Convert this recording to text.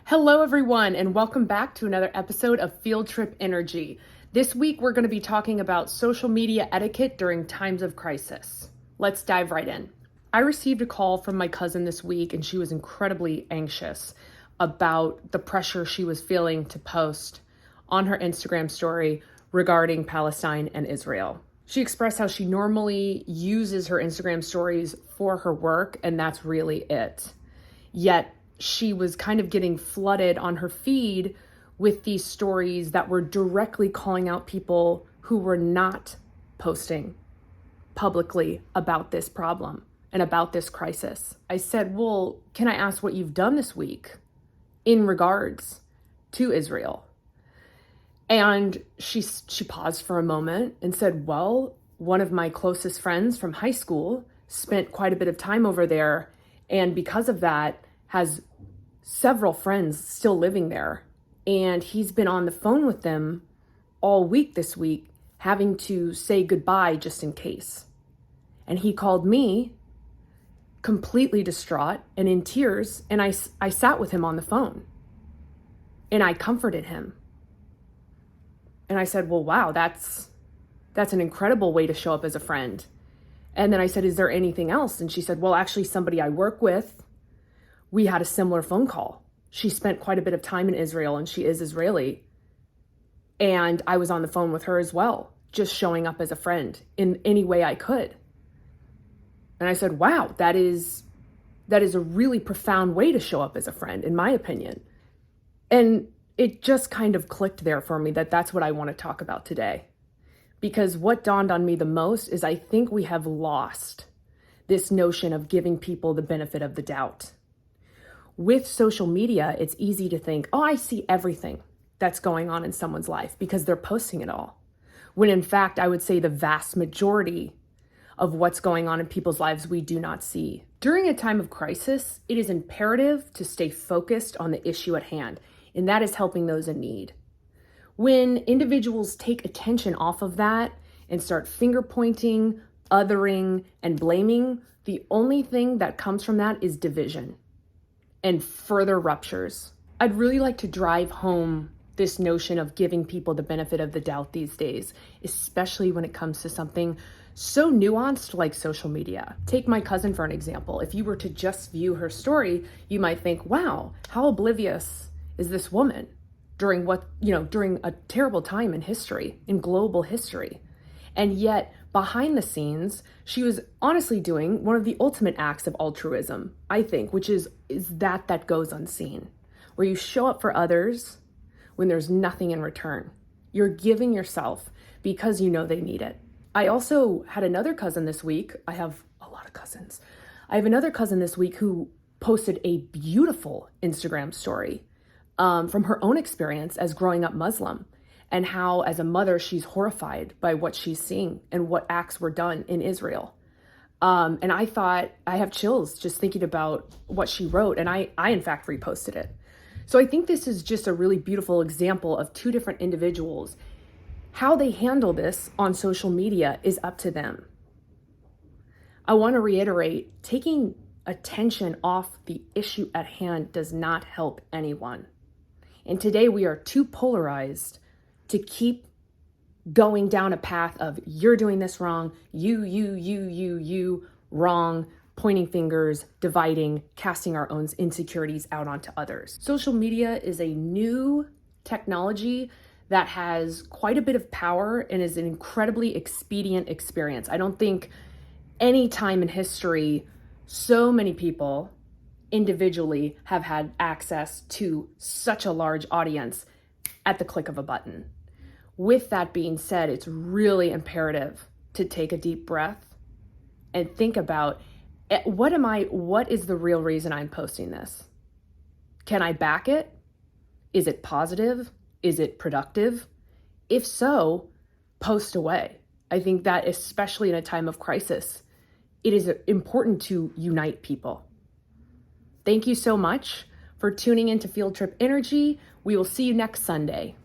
Hello, everyone, and welcome back to another episode of Field Trip Energy. This week, we're going to be talking about social media etiquette during times of crisis. Let's dive right in. I received a call from my cousin this week, and she was incredibly anxious about the pressure she was feeling to post on her Instagram story regarding Palestine and Israel. She expressed how she normally uses her Instagram stories for her work, and that's really it. Yet, she was kind of getting flooded on her feed with these stories that were directly calling out people who were not posting publicly about this problem and about this crisis. I said, well, can I ask what you've done this week in regards to Israel? And she paused for a moment and said, well, one of my closest friends from high school spent quite a bit of time over there, and because of that, has several friends still living there. And he's been on the phone with them all week this week, having to say goodbye just in case. And he called me completely distraught and in tears. And I sat with him on the phone and I comforted him. And I said, well, wow, that's an incredible way to show up as a friend. And then I said, is there anything else? And she said, well, actually somebody I work with, we had a similar phone call. She spent quite a bit of time in Israel and she is Israeli. And I was on the phone with her as well, just showing up as a friend in any way I could. And I said, wow, that is a really profound way to show up as a friend, in my opinion. And it just kind of clicked there for me that that's what I want to talk about today. Because what dawned on me the most is I think we have lost this notion of giving people the benefit of the doubt. With social media, it's easy to think, oh, I see everything that's going on in someone's life because they're posting it all. When in fact, I would say the vast majority of what's going on in people's lives we do not see. During a time of crisis, it is imperative to stay focused on the issue at hand, and that is helping those in need. When individuals take attention off of that and start finger pointing, othering, and blaming, the only thing that comes from that is division and further ruptures. I'd really like to drive home this notion of giving people the benefit of the doubt these days, especially when it comes to something so nuanced like social media. Take my cousin for an example. If you were to just view her story, you might think, wow, how oblivious is this woman during a terrible time in history, in global history. And yet, behind the scenes, she was honestly doing one of the ultimate acts of altruism, I think, which is that goes unseen, where you show up for others when there's nothing in return. You're giving yourself because you know they need it. I also had another cousin this week. I have a lot of cousins. I have another cousin this week who posted a beautiful Instagram story from her own experience as growing up Muslim, and how as a mother, she's horrified by what she's seeing and what acts were done in Israel. And I thought, I have chills just thinking about what she wrote, and I in fact reposted it. So I think this is just a really beautiful example of two different individuals. How they handle this on social media is up to them. I want to reiterate, taking attention off the issue at hand does not help anyone. And today we are too polarized to keep going down a path of you're doing this wrong, you, wrong, pointing fingers, dividing, casting our own insecurities out onto others. Social media is a new technology that has quite a bit of power and is an incredibly expedient experience. I don't think any time in history so many people individually have had access to such a large audience at the click of a button. With that being said, it's really imperative to take a deep breath and think about what is the real reason I'm posting this? Can I back it? Is it positive? Is it productive? If so, post away. I think that especially in a time of crisis, it is important to unite people. Thank you so much for tuning into Field Trip Energy. We will see you next Sunday.